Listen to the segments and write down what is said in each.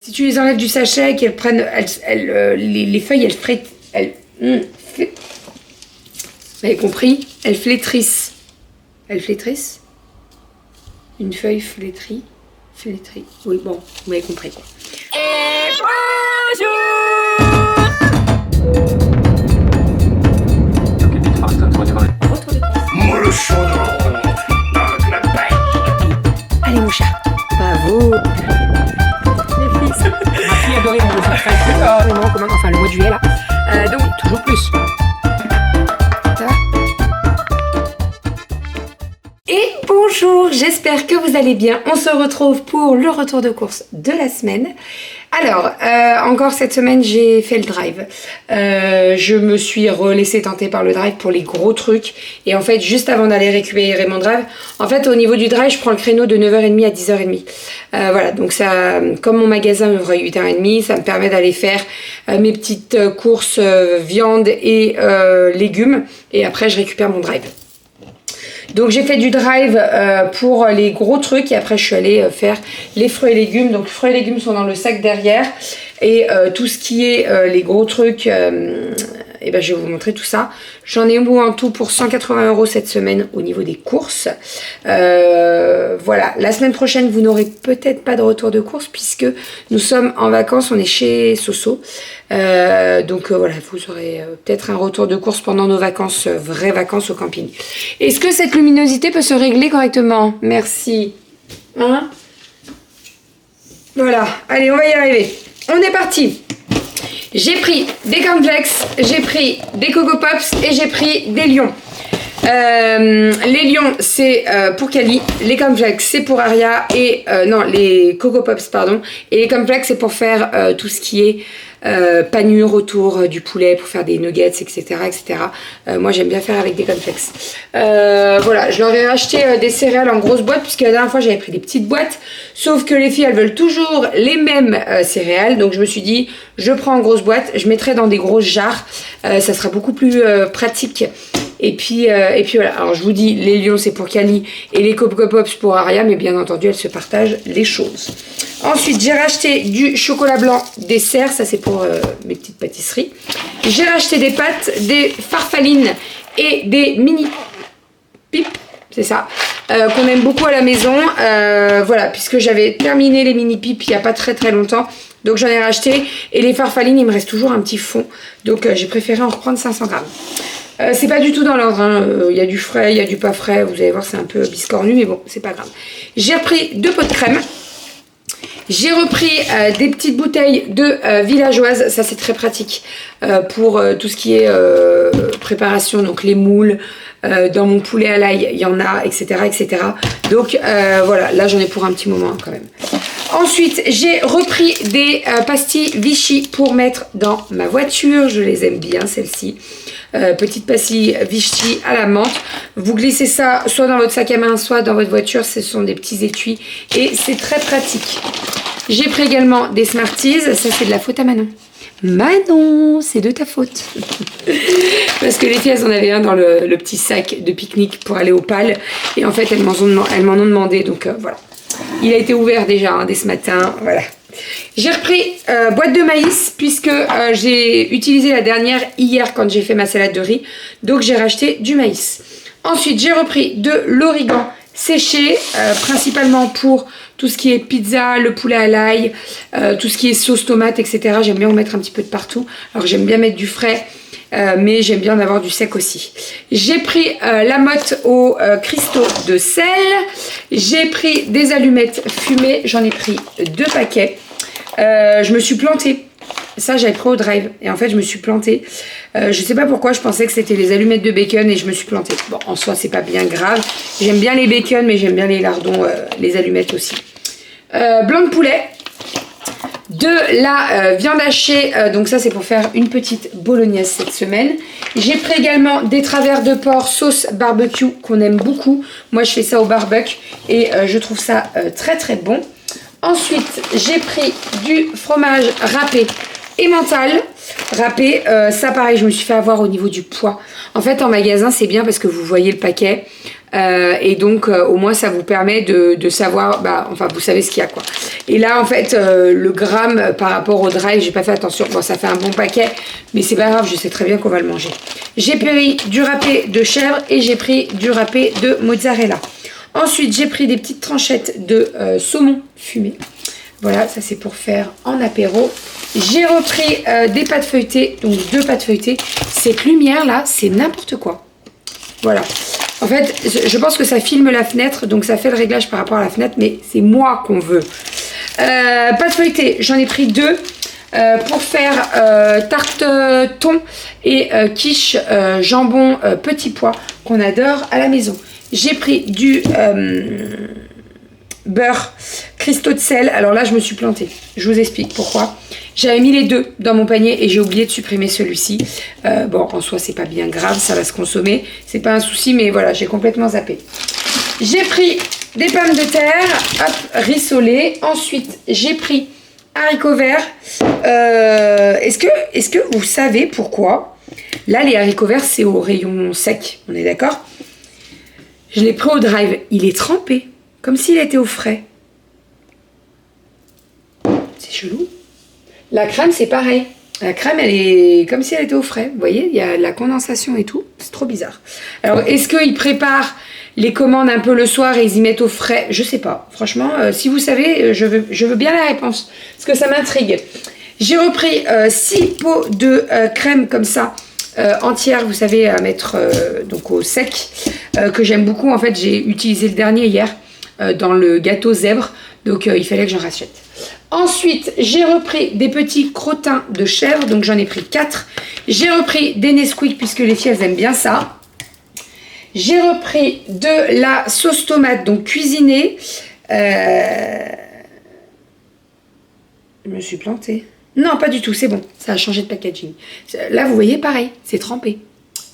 Si tu les enlèves du sachet et qu'elles prennent, les feuilles, vous avez compris? Elles flétrissent. Elles flétrissent? Une feuille flétrie. Oui, bon, vous m'avez compris quoi. Et bonjour! Allez mon chat, bravo! Ma fille adorait mon dessin. Enfin le mois de juillet là. Donc toujours plus. Ça va? Et bonjour, j'espère que vous allez bien. On se retrouve pour le retour de course de la semaine. Alors, encore cette semaine, j'ai fait le drive. Je me suis laissée tenter par le drive pour les gros trucs. Et en fait, juste avant d'aller récupérer mon drive, en fait, au niveau du drive, je prends le créneau de 9h30 à 10h30. Voilà, donc ça, comme mon magasin ouvre à 8h30, ça me permet d'aller faire mes petites courses viande et légumes. Et après, je récupère mon drive. Donc j'ai fait du drive pour les gros trucs et après je suis allée faire les fruits et légumes. Donc les fruits et légumes sont dans le sac derrière et tout ce qui est les gros trucs, et ben je vais vous montrer tout ça. J'en ai eu en tout pour 180 € cette semaine au niveau des courses. Voilà, la semaine prochaine vous n'aurez peut-être pas de retour de course puisque nous sommes en vacances, on est chez Soso. Donc voilà, vous aurez peut-être un retour de course pendant nos vacances, vraies vacances au camping. Est-ce que cette luminosité peut se régler correctement? Merci. Hein? Voilà, allez, on va y arriver. On est parti. J'ai pris des cornflakes, j'ai pris des Coco Pops et j'ai pris des lions. Les lions c'est pour Kali, les cornflakes c'est pour Aria et non les Coco Pops pardon, et les cornflakes c'est pour faire tout ce qui est panure autour du poulet pour faire des nuggets etc. Moi j'aime bien faire avec des cornflakes. Voilà, je leur ai acheté des céréales en grosses boîtes puisque la dernière fois j'avais pris des petites boîtes, sauf que les filles elles veulent toujours les mêmes céréales, donc je me suis dit je prends en grosse boîte, je mettrai dans des grosses jarres, ça sera beaucoup plus pratique. Et puis voilà, alors je vous dis, les lions c'est pour Kali et les Coco Pops pour Aria, mais bien entendu elles se partagent les choses. Ensuite j'ai racheté du chocolat blanc dessert, ça c'est pour mes petites pâtisseries. J'ai racheté des pâtes, des farfalines et des mini pipes, c'est ça, qu'on aime beaucoup à la maison. Voilà, puisque j'avais terminé les mini pipes il n'y a pas très longtemps. Donc j'en ai racheté et les farfalines il me reste toujours un petit fond. Donc j'ai préféré en reprendre 500 grammes. C'est pas du tout dans l'ordre, hein. Il y a du frais, il y a du pas frais, vous allez voir c'est un peu biscornu mais bon c'est pas grave. J'ai repris 2 pots de crème. J'ai repris des petites bouteilles de villageoise, ça c'est très pratique pour tout ce qui est préparation, donc les moules, dans mon poulet à l'ail il y en a, etc. Donc voilà, là j'en ai pour un petit moment hein, quand même. Ensuite j'ai repris des pastilles Vichy pour mettre dans ma voiture, je les aime bien celles-ci. Petite pastille Vichy à la menthe. Vous glissez ça soit dans votre sac à main, soit dans votre voiture. Ce sont des petits étuis et c'est très pratique. J'ai pris également des Smarties. Ça, c'est de la faute à Manon. Manon, c'est de ta faute. Parce que les filles, elles en avaient un dans le petit sac de pique-nique pour aller au PAL. Et en fait, elles m'en ont demandé. Donc voilà. Il a été ouvert déjà hein, dès ce matin. Voilà. J'ai repris boîte de maïs puisque j'ai utilisé la dernière hier quand j'ai fait ma salade de riz. Donc j'ai racheté du maïs. Ensuite j'ai repris de l'origan séché, principalement pour tout ce qui est pizza, le poulet à l'ail, tout ce qui est sauce tomate, etc. J'aime bien en mettre un petit peu de partout. Alors j'aime bien mettre du frais. Mais j'aime bien en avoir du sec aussi. J'ai pris la motte au cristaux de sel. J'ai pris des allumettes fumées. J'en ai pris 2 paquets. Je me suis plantée. Ça j'avais pris au drive. Et en fait je me suis plantée. Je sais pas pourquoi je pensais que c'était les allumettes de bacon et je me suis plantée. Bon en soi c'est pas bien grave. J'aime bien les bacon mais j'aime bien les lardons, les allumettes aussi. Blanc de poulet. De la viande hachée, donc ça c'est pour faire une petite bolognaise cette semaine. J'ai pris également des travers de porc sauce barbecue qu'on aime beaucoup. Moi je fais ça au barbecue et je trouve ça très bon. Ensuite j'ai pris du fromage râpé emmental râpé. Ça pareil je me suis fait avoir au niveau du poids. En fait en magasin c'est bien parce que vous voyez le paquet. Et donc au moins ça vous permet de savoir, enfin vous savez ce qu'il y a quoi. Et là en fait le gramme par rapport au drive, j'ai pas fait attention. Bon, ça fait un bon paquet, mais c'est pas grave, je sais très bien qu'on va le manger. J'ai pris du râpé de chèvre et j'ai pris du râpé de mozzarella. Ensuite j'ai pris des petites tranchettes de saumon fumé. Voilà, ça c'est pour faire en apéro. J'ai repris des pâtes feuilletées, donc 2 pâtes feuilletées. Cette lumière là, c'est n'importe quoi. Voilà. En fait, je pense que ça filme la fenêtre, donc ça fait le réglage par rapport à la fenêtre, mais c'est moi qu'on veut. Pâtes feuilletées, j'en ai pris 2 pour faire tarte thon et quiche jambon petit pois qu'on adore à la maison. J'ai pris du beurre cristaux de sel. Alors là je me suis plantée, je vous explique pourquoi. J'avais mis les 2 dans mon panier et j'ai oublié de supprimer celui-ci. Bon, en soi c'est pas bien grave, ça va se consommer, c'est pas un souci, mais voilà, j'ai complètement zappé. J'ai pris des pommes de terre, hop, rissolées. Ensuite j'ai pris haricots verts. Est-ce que vous savez pourquoi là les haricots verts c'est au rayon sec, on est d'accord? Je l'ai pris au drive, il est trempé comme s'il était au frais. C'est chelou. La crème, c'est pareil. La crème, elle est comme si elle était au frais. Vous voyez, il y a la condensation et tout. C'est trop bizarre. Alors, est-ce qu'ils préparent les commandes un peu le soir et ils y mettent au frais? Je sais pas. Franchement, si vous savez, je veux bien la réponse. Parce que ça m'intrigue. J'ai repris 6 pots de crème comme ça. Entière, vous savez, à mettre donc au sec. Que j'aime beaucoup. En fait, j'ai utilisé le dernier hier. Dans le gâteau zèbre, donc il fallait que j'en rachète. Ensuite, j'ai repris des petits crottins de chèvre, donc j'en ai pris 4. J'ai repris des Nesquik, puisque les filles, elles aiment bien ça. J'ai repris de la sauce tomate, donc cuisinée. Je me suis plantée. Non, pas du tout, c'est bon, ça a changé de packaging. Là, vous voyez, pareil, c'est trempé.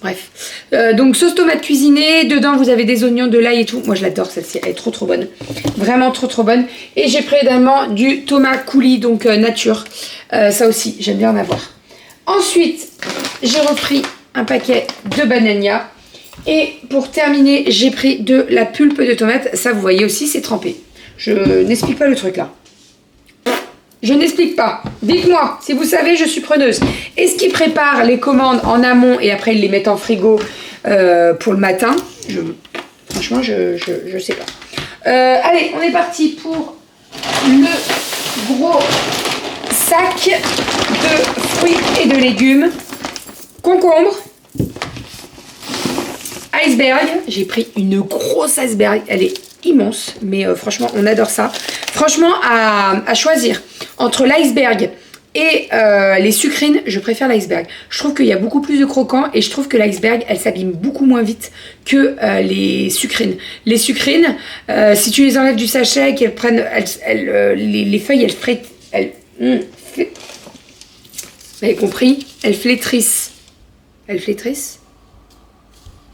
Bref, donc sauce tomate cuisinée, dedans vous avez des oignons, de l'ail et tout. Moi je l'adore celle-ci, elle est trop bonne. Vraiment trop bonne. Et j'ai pris également du tomate coulis, donc nature. Ça aussi, j'aime bien en avoir. Ensuite, j'ai repris un paquet de banania. Et pour terminer, j'ai pris de la pulpe de tomate. Ça vous voyez aussi, c'est trempé. Je n'explique pas le truc là. Je n'explique pas. Dites-moi, si vous savez, je suis preneuse. Est-ce qu'ils préparent les commandes en amont et après ils les mettent en frigo pour le matin? Franchement, je sais pas. Allez, on est parti pour le gros sac de fruits et de légumes. Concombre. Iceberg. J'ai pris une grosse iceberg. Elle est immense, mais franchement, on adore ça. Franchement, à choisir entre l'iceberg et les sucrines, je préfère l'iceberg. Je trouve qu'il y a beaucoup plus de croquants et je trouve que l'iceberg, elle s'abîme beaucoup moins vite que les sucrines. Les sucrines, si tu les enlèves du sachet et qu'elles prennent, les feuilles, elles frétissent. Vous avez compris? Elles flétrissent. Elles flétrissent?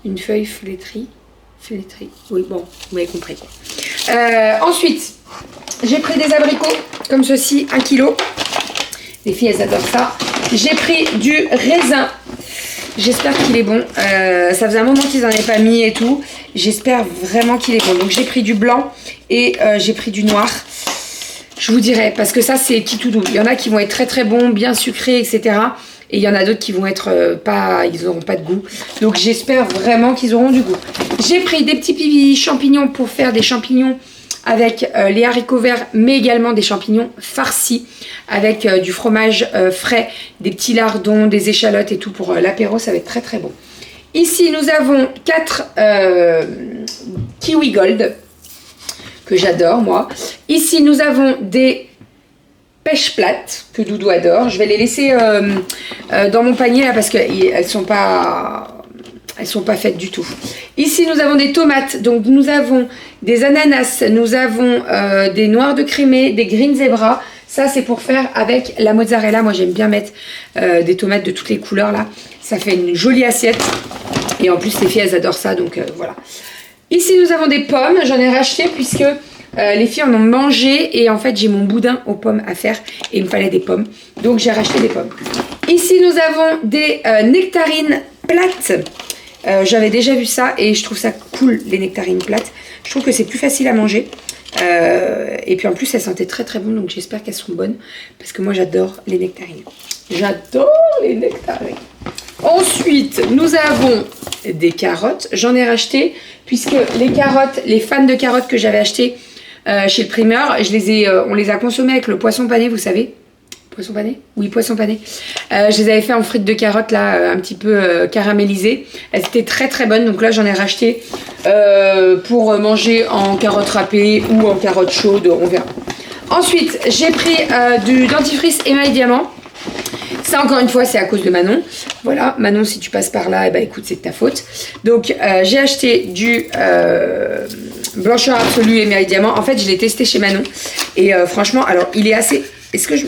Une feuille flétrie. Oui, bon, vous avez compris quoi. Ensuite, j'ai pris des abricots comme ceci, 1 kg. Les filles, elles adorent ça. J'ai pris du raisin. J'espère qu'il est bon. Ça faisait un moment qu'ils n'en avaient pas mis et tout. J'espère vraiment qu'il est bon. Donc, j'ai pris du blanc et j'ai pris du noir. Je vous dirai, parce que ça, c'est qui tout doux. Il y en a qui vont être très bons, bien sucrés, etc. Et il y en a d'autres qui vont être ils n'auront pas de goût. Donc j'espère vraiment qu'ils auront du goût. J'ai pris des petits champignons pour faire des champignons avec les haricots verts, mais également des champignons farcis avec du fromage frais, des petits lardons, des échalotes et tout pour l'apéro. Ça va être très bon. Ici, nous avons 4 kiwi gold que j'adore, moi. Ici, nous avons des pêche plate que Doudou adore. Je vais les laisser dans mon panier là parce qu'elles sont pas faites du tout. Ici nous avons des tomates, donc nous avons des ananas, nous avons des noirs de crimée, des green zebra. Ça c'est pour faire avec la mozzarella. Moi j'aime bien mettre des tomates de toutes les couleurs là. Ça fait une jolie assiette et en plus les filles elles adorent ça, donc voilà. Ici nous avons des pommes, j'en ai racheté puisque les filles en ont mangé et en fait j'ai mon boudin aux pommes à faire et il me fallait des pommes, donc j'ai racheté des pommes. Ici nous avons des nectarines plates. J'avais déjà vu ça et je trouve ça cool les nectarines plates. Je trouve que c'est plus facile à manger. Et puis en plus, elles sentaient très très bon, donc j'espère qu'elles seront bonnes. Parce que moi, j'adore les nectarines. J'adore les nectarines. Ensuite, nous avons des carottes. J'en ai racheté, puisque les carottes, les fans de carottes que j'avais achetées chez le primeur, on les a consommées avec le poisson pané, vous savez. Poisson pané? Oui, poisson pané. Je les avais fait en frites de carottes, là, un petit peu caramélisées. Elles étaient très très bonnes, donc là j'en ai racheté pour manger en carottes râpées ou en carottes chaudes, on verra. Ensuite, j'ai pris du dentifrice émail diamant. Ça, encore une fois, c'est à cause de Manon. Voilà, Manon, si tu passes par là, eh ben, écoute, c'est de ta faute. Donc, j'ai acheté du blancheur absolu émail diamant. En fait, je l'ai testé chez Manon. Et franchement, alors, il est assez... Est-ce que je...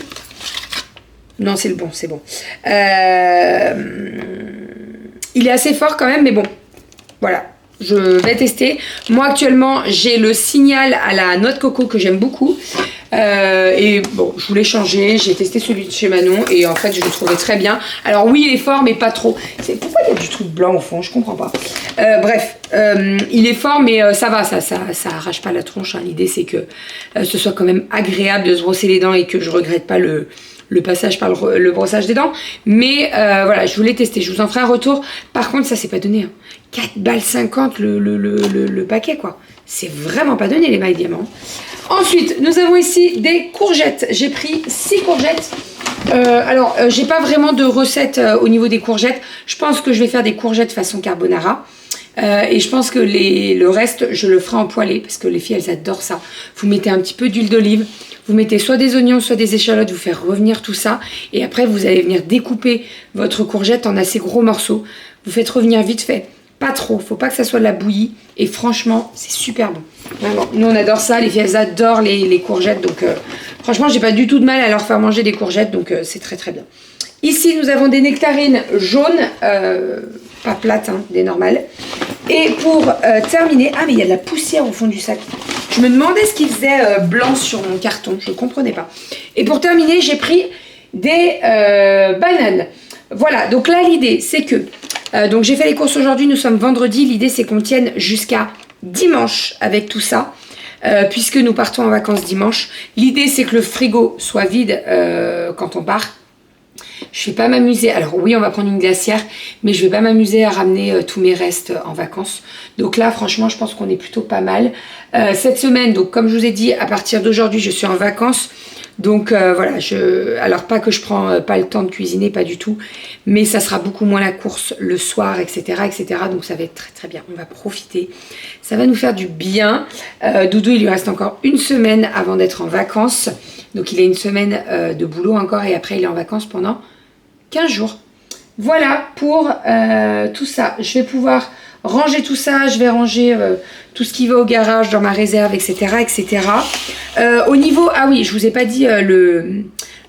Non, c'est le bon, c'est bon. Il est assez fort quand même, mais bon, voilà. Je vais tester. Moi, actuellement, j'ai le Signal à la noix de coco que j'aime beaucoup. Et bon, je voulais changer. J'ai testé celui de chez Manon et en fait, je le trouvais très bien. Alors oui, il est fort, mais pas trop. Pourquoi il y a du truc blanc au fond? Je comprends pas. Bref, il est fort, mais ça va, ça arrache pas la tronche. Hein. L'idée, c'est que ce soit quand même agréable de se brosser les dents et que je regrette pas le passage par le brossage des dents. Mais voilà, je voulais tester. Je vous en ferai un retour. Par contre, ça, c'est pas donné. Hein. 4,50 $ le paquet, quoi. C'est vraiment pas donné, les mailles diamants. Ensuite, nous avons ici des courgettes. J'ai pris 6 courgettes. Alors, j'ai pas vraiment de recette au niveau des courgettes. Je pense que je vais faire des courgettes façon carbonara. Et je pense que le reste, je le ferai en poêlé parce que les filles, elles adorent ça. Vous mettez un petit peu d'huile d'olive. Vous mettez soit des oignons, soit des échalotes, vous faire revenir tout ça. Et après, vous allez venir découper votre courgette en assez gros morceaux. Vous faites revenir vite fait. Pas trop, faut pas que ça soit de la bouillie. Et franchement, c'est super bon. Vraiment. Nous, on adore ça. Les filles, elles adorent les courgettes. Donc, franchement, j'ai pas du tout de mal à leur faire manger des courgettes. Donc, c'est très très bien. Ici, nous avons des nectarines jaunes. Pas plates, hein, des normales. Et pour terminer... Ah, mais il y a de la poussière au fond du sac. Je me demandais ce qui faisait blanc sur mon carton. Je ne comprenais pas. Et pour terminer, j'ai pris des bananes. Voilà, donc là, l'idée, c'est que... donc j'ai fait les courses aujourd'hui, nous sommes vendredi. L'idée, c'est qu'on tienne jusqu'à dimanche avec tout ça. Puisque nous partons en vacances dimanche. L'idée, c'est que le frigo soit vide quand on part. Je vais pas m'amuser, alors oui on va prendre une glacière, mais je vais pas m'amuser à ramener tous mes restes en vacances. Donc là franchement je pense qu'on est plutôt pas mal. Cette semaine, donc comme je vous ai dit, à partir d'aujourd'hui je suis en vacances. Donc voilà, alors pas que je prends pas le temps de cuisiner, pas du tout, mais ça sera beaucoup moins la course le soir, etc. etc. Donc ça va être très très bien, on va profiter. Ça va nous faire du bien. Doudou, il lui reste encore une semaine avant d'être en vacances. Donc il a une semaine de boulot encore et après il est en vacances pendant 15 jours. Voilà pour tout ça. Je vais pouvoir ranger tout ça. Je vais ranger tout ce qui va au garage dans ma réserve, etc. etc. Au niveau... Ah oui, je vous ai pas dit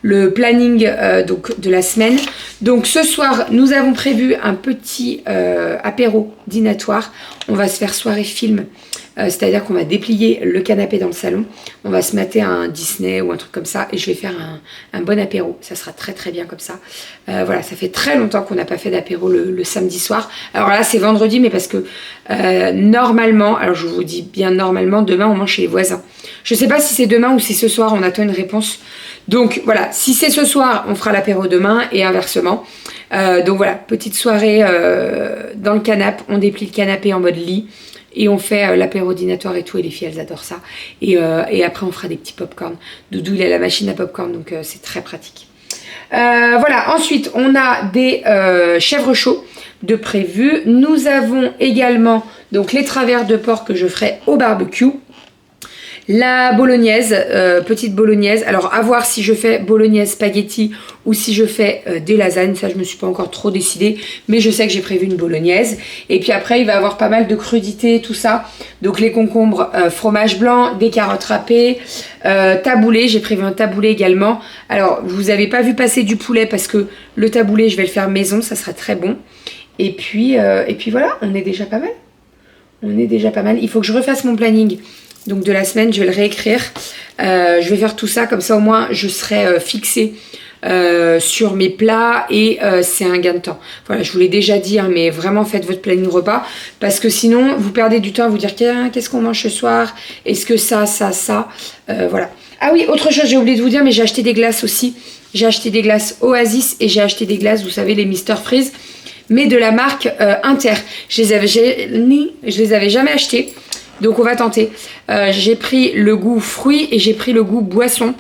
le planning donc, de la semaine. Donc ce soir, nous avons prévu un petit apéro dînatoire. On va se faire soirée film. C'est-à-dire qu'on va déplier le canapé dans le salon, on va se mater un Disney ou un truc comme ça et je vais faire un bon apéro, ça sera très très bien comme ça. Voilà, ça fait très longtemps qu'on n'a pas fait d'apéro le samedi soir. Alors là c'est vendredi mais parce que normalement, alors je vous dis bien normalement, demain on mange chez les voisins. Je sais pas si c'est demain ou si ce soir, on attend une réponse. Donc voilà, si c'est ce soir, on fera l'apéro demain et inversement. Donc voilà, petite soirée dans le canapé, on déplie le canapé en mode lit. Et on fait l'apéro dînatoire et tout, et les filles elles adorent ça. Et après on fera des petits pop-corn. Doudou il a la machine à pop-corn, donc c'est très pratique. Voilà, ensuite on a des chèvres chauds de prévu. Nous avons également donc les travers de porc que je ferai au barbecue. La bolognaise, petite bolognaise. Alors à voir si je fais bolognaise spaghetti ou si je fais des lasagnes. Ça je me suis pas encore trop décidée. Mais je sais que j'ai prévu une bolognaise. Et puis après il va y avoir pas mal de crudités, tout ça. Donc les concombres, fromage blanc, des carottes râpées, taboulé. J'ai prévu un taboulé également. Alors vous avez pas vu passer du poulet parce que le taboulé je vais le faire maison. Ça sera très bon. Et puis voilà, on est déjà pas mal. On est déjà pas mal. Il faut que je refasse mon planning. Donc de la semaine, je vais le réécrire. Je vais faire tout ça, comme ça au moins je serai fixée sur mes plats et c'est un gain de temps. Voilà, je vous l'ai déjà dit, hein, mais vraiment faites votre planning repas parce que sinon vous perdez du temps à vous dire qu'est-ce qu'on mange ce soir, est-ce que ça, voilà. Ah oui, autre chose, j'ai oublié de vous dire, mais j'ai acheté des glaces aussi. J'ai acheté des glaces Oasis et j'ai acheté des glaces, vous savez, les Mr Freeze, mais de la marque Inter. Je les avais jamais achetées, donc on va tenter. J'ai pris le goût fruits et j'ai pris le goût boisson.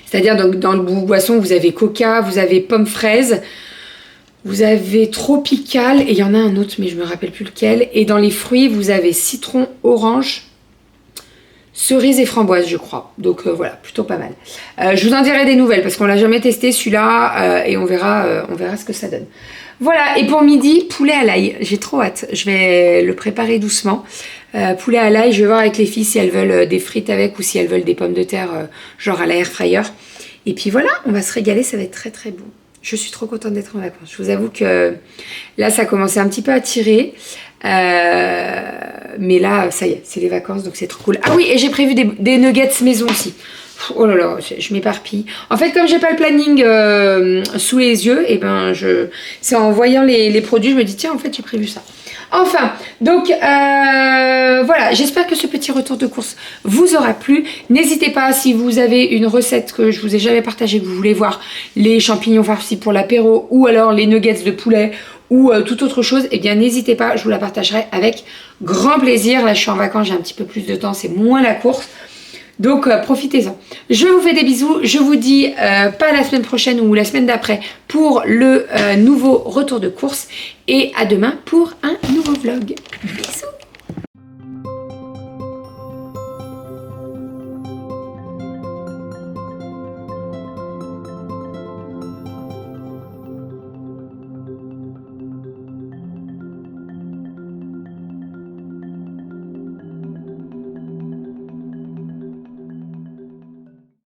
C'est-à-dire donc dans le goût boisson, vous avez coca, vous avez pomme fraise, vous avez tropical et il y en a un autre, mais je me rappelle plus lequel. Et dans les fruits, vous avez citron, orange, cerise et framboise, je crois. Donc voilà, plutôt pas mal. Je vous en dirai des nouvelles parce qu'on l'a jamais testé celui-là et on verra ce que ça donne. Voilà, et pour midi, poulet à l'ail. J'ai trop hâte. Je vais le préparer doucement. Poulet à l'ail, je vais voir avec les filles si elles veulent des frites avec ou si elles veulent des pommes de terre genre à la air fryer. Et puis voilà, on va se régaler, ça va être très très bon. Je suis trop contente d'être en vacances. Je vous avoue que là, ça a commencé un petit peu à tirer. Mais là, ça y est, c'est les vacances, donc c'est trop cool. Ah oui, et j'ai prévu des nuggets maison aussi. Oh là là, je m'éparpille. En fait, comme j'ai pas le planning sous les yeux, et ben c'est en voyant les produits, je me dis tiens, en fait, j'ai prévu ça. Enfin, donc voilà, j'espère que ce petit retour de course vous aura plu. N'hésitez pas, si vous avez une recette que je vous ai jamais partagée, que vous voulez voir les champignons farcis pour l'apéro, ou alors les nuggets de poulet, ou toute autre chose, eh bien n'hésitez pas, je vous la partagerai avec grand plaisir. Là, je suis en vacances, j'ai un petit peu plus de temps, c'est moins la course. Donc profitez-en. Je vous fais des bisous. Je vous dis pas la semaine prochaine ou la semaine d'après pour le nouveau retour de course. Et à demain pour un nouveau vlog. Bisous.